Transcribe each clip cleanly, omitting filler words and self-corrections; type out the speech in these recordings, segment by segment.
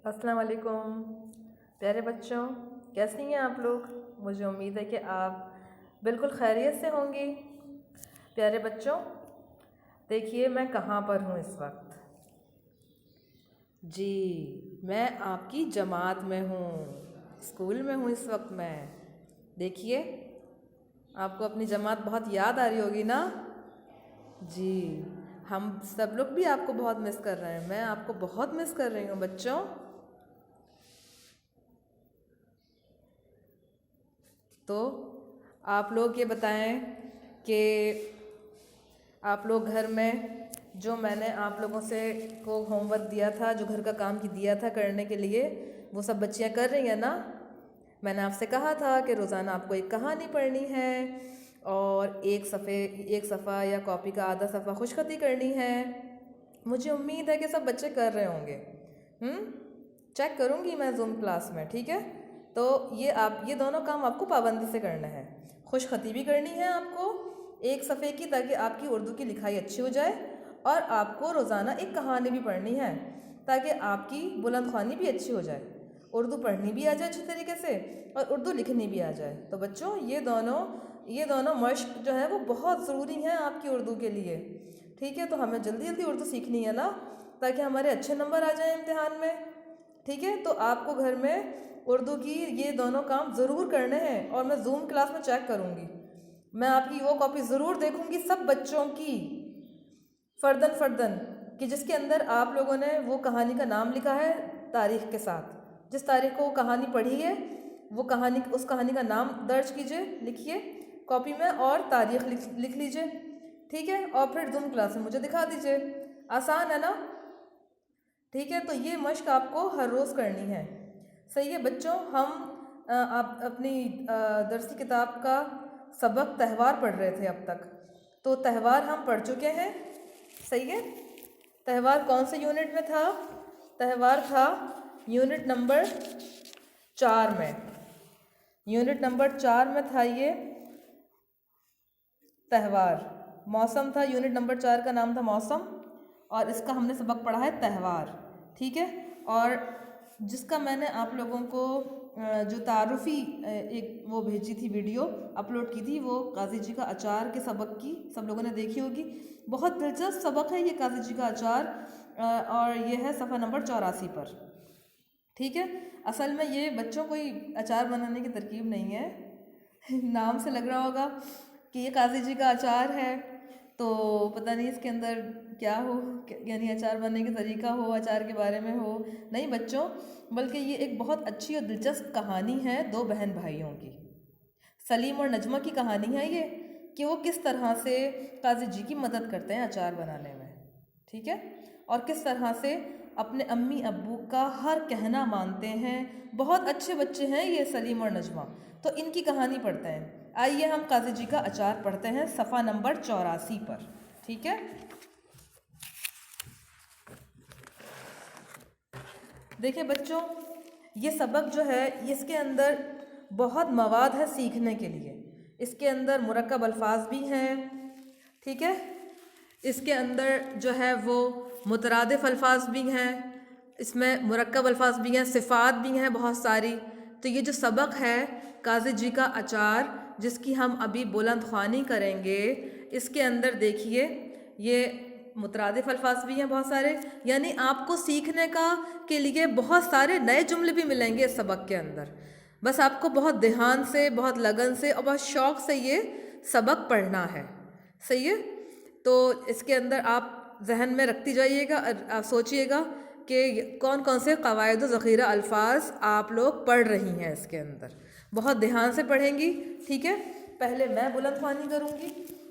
السلام علیکم پیارے بچوں، کیسی ہیں آپ لوگ؟ مجھے امید ہے کہ آپ بالکل خیریت سے ہوں گی۔ پیارے بچوں، دیکھیے میں کہاں پر ہوں اس وقت۔ جی، میں آپ کی جماعت میں ہوں، اسکول میں ہوں اس وقت میں۔ دیکھیے آپ کو اپنی جماعت بہت یاد آ رہی ہوگی نا؟ جی، ہم سب لوگ بھی آپ کو بہت مس کر رہے ہیں، میں آپ کو بہت مس کر رہی ہوں بچوں۔ تو آپ لوگ یہ بتائیں کہ آپ لوگ گھر میں جو میں نے آپ لوگوں سے کو ہوم ورک دیا تھا، جو گھر کا کام دیا تھا کرنے کے لیے، وہ سب بچیاں کر رہی ہیں نا؟ میں نے آپ سے کہا تھا کہ روزانہ آپ کو ایک کہانی پڑھنی ہے اور ایک صفحہ یا کاپی کا آدھا صفحہ خوش خطی کرنی ہے۔ مجھے امید ہے کہ سب بچے کر رہے ہوں گے۔ چیک کروں گی میں زوم کلاس میں، ٹھیک ہے؟ تو یہ دونوں کام آپ کو پابندی سے کرنا ہے۔ خوش خطی بھی کرنی ہے آپ کو ایک صفحے کی، تاکہ آپ کی اردو کی لکھائی اچھی ہو جائے، اور آپ کو روزانہ ایک کہانی بھی پڑھنی ہے تاکہ آپ کی بلند خوانی بھی اچھی ہو جائے، اردو پڑھنی بھی آ جائے اچھی طریقے سے اور اردو لکھنی بھی آ جائے۔ تو بچوں یہ دونوں مشق جو ہے وہ بہت ضروری ہیں آپ کی اردو کے لیے، ٹھیک ہے؟ تو ہمیں جلدی جلدی اردو سیکھنی ہے نا، تاکہ ہمارے اچھے نمبر آ جائیں امتحان میں، ٹھیک ہے؟ تو آپ کو گھر میں اردو کی یہ دونوں کام ضرور کرنے ہیں، اور میں زوم کلاس میں چیک کروں گی۔ میں آپ کی وہ کاپی ضرور دیکھوں گی سب بچوں کی، فردن کہ جس کے اندر آپ لوگوں نے وہ کہانی کا نام لکھا ہے تاریخ کے ساتھ۔ جس تاریخ کو وہ کہانی پڑھی ہے، اس کہانی کا نام درج کیجئے، لکھیے کاپی میں، اور تاریخ لکھ لیجئے، ٹھیک ہے؟ اور پھر زوم کلاس میں مجھے دکھا دیجئے۔ آسان ہے نا؟ ٹھیک ہے؟ تو یہ مشق آپ کو ہر روز کرنی ہے، صحیح ہے بچوں؟ ہم اپنی درسی کتاب کا سبق تہوار پڑھ رہے تھے اب تک، تو تہوار ہم پڑھ چکے ہیں، صحیح ہے؟ تہوار کون سے یونٹ میں تھا؟ تہوار تھا یونٹ نمبر 4 میں، یونٹ نمبر 4 میں تھا یہ تہوار۔ موسم تھا، یونٹ نمبر 4 کا نام تھا موسم، اور اس کا ہم نے سبق پڑھا ہے تہوار، ٹھیک ہے؟ اور جس کا میں نے آپ لوگوں کو جو تعارفی ایک وہ بھیجی تھی، ویڈیو اپلوڈ کی تھی، وہ قاضی جی کا اچار کے سبق کی، سب لوگوں نے دیکھی ہوگی۔ بہت دلچسپ سبق ہے یہ قاضی جی کا اچار، اور یہ ہے صفحہ نمبر 84 پر، ٹھیک ہے؟ اصل میں یہ بچوں کوئی اچار بنانے کی ترکیب نہیں ہے، نام سے لگ رہا ہوگا کہ یہ قاضی جی کا اچار ہے، تو پتہ نہیں اس کے اندر کیا ہو، یعنی اچار بننے کا طریقہ ہو، اچار کے بارے میں ہو۔ نہیں بچوں، بلکہ یہ ایک بہت اچھی اور دلچسپ کہانی ہے 2 بہن بھائیوں کی، سلیم اور نجمہ کی کہانی ہے یہ، کہ وہ کس طرح سے قاضی جی کی مدد کرتے ہیں اچار بنانے میں، ٹھیک ہے؟ اور کس طرح سے اپنے امی ابو کا ہر کہنا مانتے ہیں۔ بہت اچھے بچے ہیں یہ سلیم اور نجمہ، تو ان کی کہانی پڑھتے ہیں۔ آئیے ہم قاضی جی کا اچار پڑھتے ہیں صفحہ نمبر 84 پر، ٹھیک ہے؟ دیکھیں بچوں، یہ سبق جو ہے اس کے اندر بہت مواد ہے سیکھنے کے لیے۔ اس کے اندر مرکب الفاظ بھی ہیں، ٹھیک ہے؟ اس کے اندر جو ہے وہ مترادف الفاظ بھی ہیں، اس میں مرکب الفاظ بھی ہیں، صفات بھی ہیں بہت ساری۔ تو یہ جو سبق ہے قاضی جی کا اچار، جس کی ہم ابھی بلند خوانی کریں گے، اس کے اندر دیکھیے یہ مترادف الفاظ بھی ہیں بہت سارے، یعنی آپ کو سیکھنے کے لیے بہت سارے نئے جملے بھی ملیں گے اس سبق کے اندر۔ بس آپ کو بہت دھیان سے، بہت لگن سے اور بہت شوق سے یہ سبق پڑھنا ہے، صحیح ہے؟ تو اس کے اندر آپ ذہن میں رکھتی جائیے گا، آپ سوچئے گا کہ کون کون سے قواعد و ذخیرہ الفاظ آپ لوگ پڑھ رہی ہیں اس کے اندر۔ بہت دھیان سے پڑھیں گی، ٹھیک ہے؟ پہلے میں بلند خوانی کروں گی،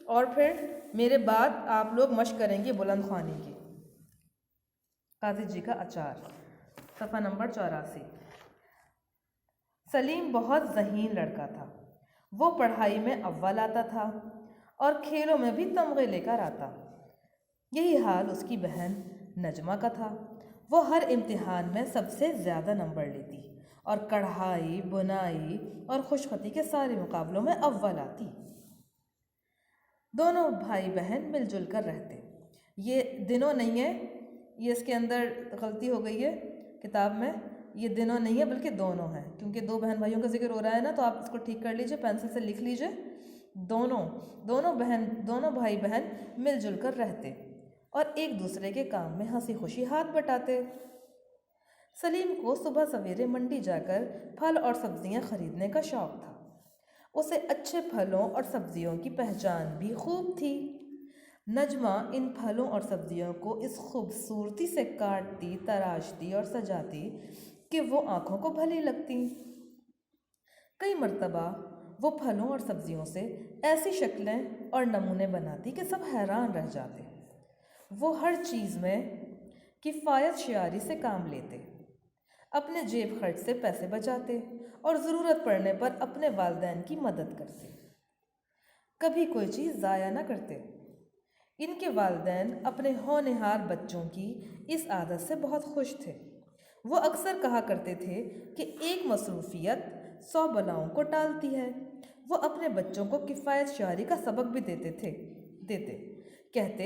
اور پھر میرے بعد آپ لوگ مشق کریں گے بلند خوانی کی۔ قاضی جی کا اچار، صفحہ نمبر 84۔ سلیم بہت ذہین لڑکا تھا، وہ پڑھائی میں اول آتا تھا اور کھیلوں میں بھی تمغے لے کر آتا۔ یہی حال اس کی بہن نجمہ کا تھا، وہ ہر امتحان میں سب سے زیادہ نمبر لیتی اور کڑھائی، بنائی اور خوش خطی کے سارے مقابلوں میں اول آتی۔ دونوں بھائی بہن مل جل کر رہتے۔ یہ دنوں نہیں ہے، یہ اس کے اندر غلطی ہو گئی ہے کتاب میں یہ دونوں نہیں ہے بلکہ دونوں ہیں، کیونکہ دو بہن بھائیوں کا ذکر ہو رہا ہے نا، تو آپ اس کو ٹھیک کر لیجئے، پینسل سے لکھ لیجئے، دونوں بھائی بہن مل جل کر رہتے اور ایک دوسرے کے کام میں ہنسی خوشی ہاتھ بٹاتے۔ سلیم کو صبح سویرے منڈی جا کر پھل اور سبزیاں خریدنے کا شوق تھا۔ اسے اچھے پھلوں اور سبزیوں کی پہچان بھی خوب تھی۔ نجمہ ان پھلوں اور سبزیوں کو اس خوبصورتی سے کاٹتی، تراشتی اور سجاتی کہ وہ آنکھوں کو بھلی لگتی۔ کئی مرتبہ وہ پھلوں اور سبزیوں سے ایسی شکلیں اور نمونے بناتی کہ سب حیران رہ جاتے۔ وہ ہر چیز میں کفایت شعاری سے کام لیتے، اپنے جیب خرچ سے پیسے بچاتے اور ضرورت پڑنے پر اپنے والدین کی مدد کرتے۔ کبھی کوئی چیز ضائع نہ کرتے۔ ان کے والدین اپنے ہونہار بچوں کی اس عادت سے بہت خوش تھے۔ وہ اکثر کہا کرتے تھے کہ ایک مصروفیت 100 بلاؤں کو ٹالتی ہے۔ وہ اپنے بچوں کو کفایت شعاری کا سبق بھی دیتے، کہتے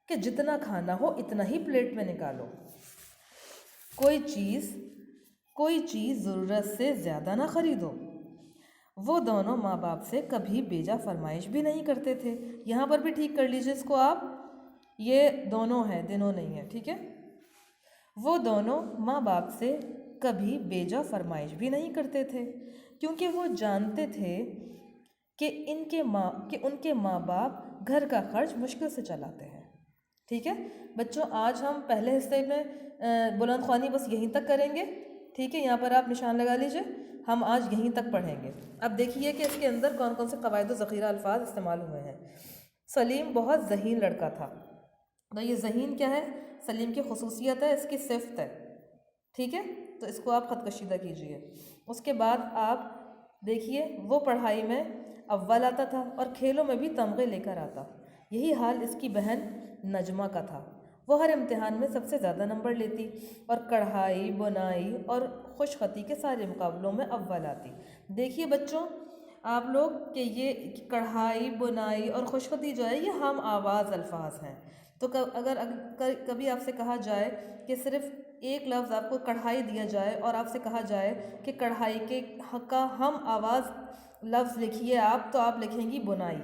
کہ جتنا کھانا ہو اتنا ہی پلیٹ میں نکالو، کوئی چیز ضرورت سے زیادہ نہ خریدو۔ وہ دونوں ماں باپ سے کبھی بیجا فرمائش بھی نہیں کرتے تھے۔ یہاں پر بھی ٹھیک کر لیجئے اس کو آپ، یہ دونوں ہے، دنوں نہیں ہے، ٹھیک ہے۔ وہ دونوں ماں باپ سے کبھی بیجا فرمائش بھی نہیں کرتے تھے، کیونکہ وہ جانتے تھے کہ ان کے ماں باپ گھر کا خرچ مشکل سے چلاتے ہیں۔ ٹھیک ہے بچوں، آج ہم پہلے حصے میں بلند خوانی بس یہیں تک کریں گے، ٹھیک ہے، یہاں پر آپ نشان لگا لیجئے، ہم آج یہیں تک پڑھیں گے۔ اب دیکھیے کہ اس کے اندر کون کون سے قواعد و ذخیرہ الفاظ استعمال ہوئے ہیں۔ سلیم بہت ذہین لڑکا تھا۔ تو یہ ذہین کیا ہے؟ سلیم کی خصوصیت ہے، اس کی صفت ہے، ٹھیک ہے، تو اس کو آپ خط کشیدہ کیجئے۔ اس کے بعد آپ دیکھیے، وہ پڑھائی میں اول آتا تھا اور کھیلوں میں بھی تمغے لے کر آتا۔ یہی حال اس کی بہن نجمہ کا تھا۔ وہ ہر امتحان میں سب سے زیادہ نمبر لیتی اور کڑھائی، بنائی اور خوش خطی کے سارے مقابلوں میں اول آتی۔ دیکھیے بچوں آپ لوگ کہ یہ کڑھائی، بنائی اور خوش خطی جو ہے یہ ہم آواز الفاظ ہیں۔ تو اگر کبھی آپ سے کہا جائے کہ صرف ایک لفظ آپ کو کڑھائی دیا جائے اور آپ سے کہا جائے کہ کڑھائی کے کا ہم آواز لفظ لکھیے آپ، تو آپ لکھیں گی بنائی،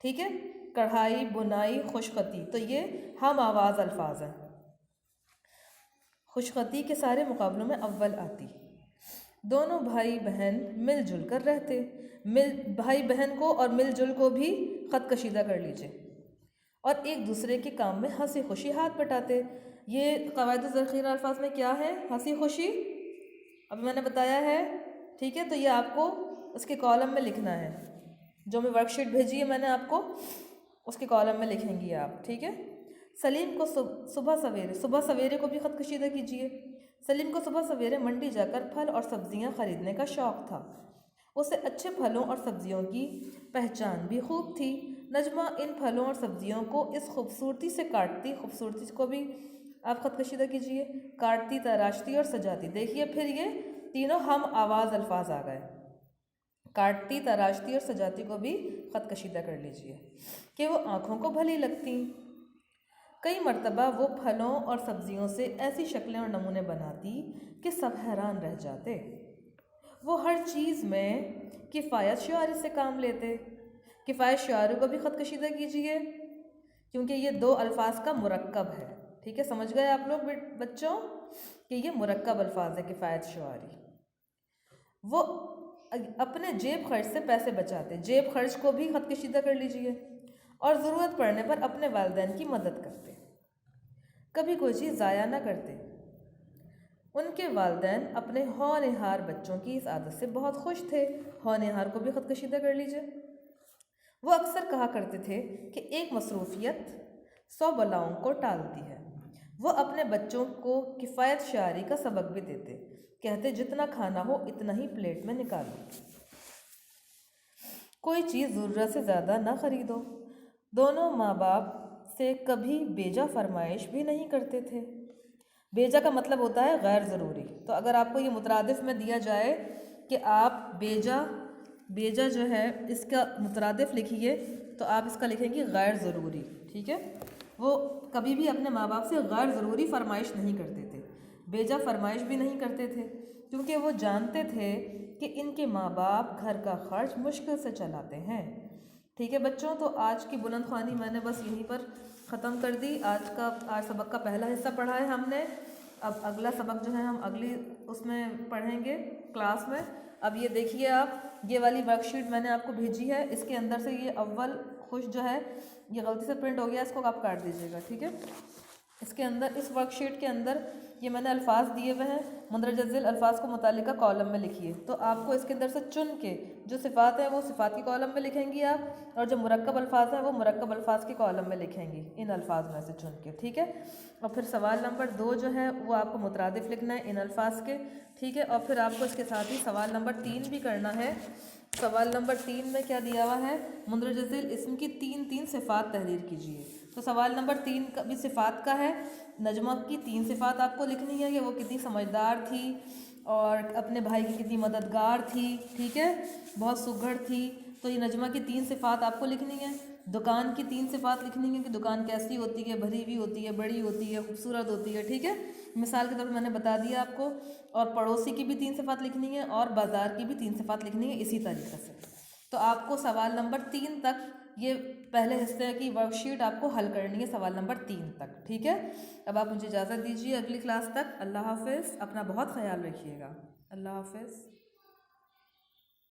ٹھیک ہے، کڑھائی، بنائی، خوش خطی، تو یہ ہم آواز الفاظ ہیں۔ خوش خطی کے سارے مقابلوں میں اول آتی۔ دونوں بھائی بہن مل جل کر رہتے۔ بھائی بہن کو اور مل جل کو بھی خط کشیدہ کر لیجئے، اور ایک دوسرے کے کام میں ہنسی خوشی ہاتھ بٹاتے۔ یہ قواعد و ذخیرہ الفاظ میں کیا ہے؟ ہنسی خوشی، ابھی میں نے بتایا ہے، ٹھیک ہے، تو یہ آپ کو اس کے کالم میں لکھنا ہے، جو میں ورک شیٹ بھیجی ہے میں نے آپ کو، اس کے کالم میں لکھیں گی آپ، ٹھیک ہے۔ سلیم کو صبح سویرے کو بھی خط کشیدہ کیجئے۔ سلیم کو صبح سویرے منڈی جا کر پھل اور سبزیاں خریدنے کا شوق تھا۔ اسے اچھے پھلوں اور سبزیوں کی پہچان بھی خوب تھی۔ نجمہ ان پھلوں اور سبزیوں کو اس خوبصورتی سے کاٹتی، خوبصورتی کو بھی آپ خط کشیدہ کیجئے، کاٹتی، تراشتی اور سجاتی۔ دیکھیے پھر یہ تینوں ہم آواز الفاظ آ گئے، کاٹتی، تراشتی اور سجاتی کو بھی خط کشیدہ کر لیجئے، کہ وہ آنکھوں کو بھلی لگتی۔ کئی مرتبہ وہ پھلوں اور سبزیوں سے ایسی شکلیں اور نمونے بناتی کہ سب حیران رہ جاتے۔ وہ ہر چیز میں کفایت شعاری سے کام لیتے۔ کفایت شعاری کو بھی خط کشیدہ کیجئے، کیونکہ یہ دو الفاظ کا مرکب ہے، ٹھیک ہے، سمجھ گئے آپ لوگ بچوں کہ یہ مرکب الفاظ ہے کفایت شعاری۔ وہ اپنے جیب خرچ سے پیسے بچاتے، جیب خرچ کو بھی خط کشیدہ کر لیجئے، اور ضرورت پڑنے پر اپنے والدین کی مدد کرتے، کبھی کوئی چیز ضائع نہ کرتے۔ ان کے والدین اپنے ہونہار بچوں کی اس عادت سے بہت خوش تھے۔ ہونہار کو بھی خط کشیدہ کر لیجئے۔ وہ اکثر کہا کرتے تھے کہ ایک مصروفیت 100 بلاؤں کو ٹالتی ہے۔ وہ اپنے بچوں کو کفایت شعاری کا سبق بھی دیتے، کہتے جتنا کھانا ہو اتنا ہی پلیٹ میں نکالو، کوئی چیز ضرورت سے زیادہ نہ خریدو۔ دونوں ماں باپ سے کبھی بیجا فرمائش بھی نہیں کرتے تھے۔ بیجا کا مطلب ہوتا ہے غیر ضروری۔ تو اگر آپ کو یہ مترادف میں دیا جائے کہ آپ بیجا جو ہے اس کا مترادف لکھیے، تو آپ اس کا لکھیں گے غیر ضروری، ٹھیک ہے۔ وہ کبھی بھی اپنے ماں باپ سے غیر ضروری فرمائش نہیں کرتے تھے۔ بیجا فرمائش بھی نہیں کرتے تھے، کیونکہ وہ جانتے تھے کہ ان کے ماں باپ گھر کا خرچ مشکل سے چلاتے ہیں۔ ٹھیک ہے بچوں، تو آج کی بلند خوانی میں نے بس یہیں پر ختم کر دی۔ آج سبق کا پہلا حصہ پڑھا ہے ہم نے۔ اب اگلا سبق جو ہے ہم اگلی اس میں پڑھیں گے کلاس میں۔ اب یہ دیکھیے آپ، یہ والی ورک شیٹ میں نے آپ کو بھیجی ہے، اس کے اندر سے یہ اول خوش جو ہے یہ غلطی سے پرنٹ ہو گیا، اس کو آپ کاٹ دیجیے گا، ٹھیک ہے۔ اس کے اندر، اس ورک شیٹ کے اندر یہ میں نے الفاظ دیے ہوئے ہیں، مندرجہ ذیل الفاظ کو متعلقہ کالم میں لکھیے۔ تو آپ کو اس کے اندر سے چن کے جو صفات ہیں وہ صفات کی کالم میں لکھیں گی آپ، اور جو مرکب الفاظ ہیں وہ مرکب الفاظ کی کالم میں لکھیں گی، ان الفاظ میں سے چن کے، ٹھیک ہے۔ اور پھر سوال نمبر 2 جو ہے وہ آپ کو مترادف لکھنا ہے ان الفاظ کے، ٹھیک ہے۔ اور پھر آپ کو اس کے ساتھ ہی سوال نمبر 3 بھی کرنا ہے۔ سوال نمبر 3 میں کیا دیا ہوا ہے؟ مندرجہ ذیل اسم کی 3 صفات تحریر کیجیے۔ تو سوال نمبر 3 کا بھی صفات کا ہے۔ نجمہ کی 3 صفات آپ کو لکھنی ہے کہ وہ کتنی سمجھدار تھی اور اپنے بھائی کی کتنی مددگار تھی، ٹھیک ہے، بہت سگھڑ تھی۔ تو یہ نجمہ کی 3 صفات آپ کو لکھنی ہے۔ دکان کی 3 صفات لکھنی ہے کہ دکان کیسی ہوتی ہے، بھری ہوئی ہوتی ہے، بڑی ہوتی ہے، خوبصورت ہوتی ہے، ٹھیک ہے، مثال کے طور پر میں نے بتا دیا آپ کو۔ اور پڑوسی کی بھی 3 صفات لکھنی ہے، اور بازار کی بھی 3 صفات لکھنی ہے، اسی طریقے سے۔ تو آپ کو سوال نمبر 3 تک یہ پہلے حصے کی ورک شیٹ آپ کو حل کرنی ہے، سوال نمبر 3 تک، ٹھیک ہے۔ اب آپ مجھے اجازت دیجیے اگلی کلاس تک۔ اللہ حافظ، اپنا بہت خیال رکھیے گا۔ اللہ حافظ۔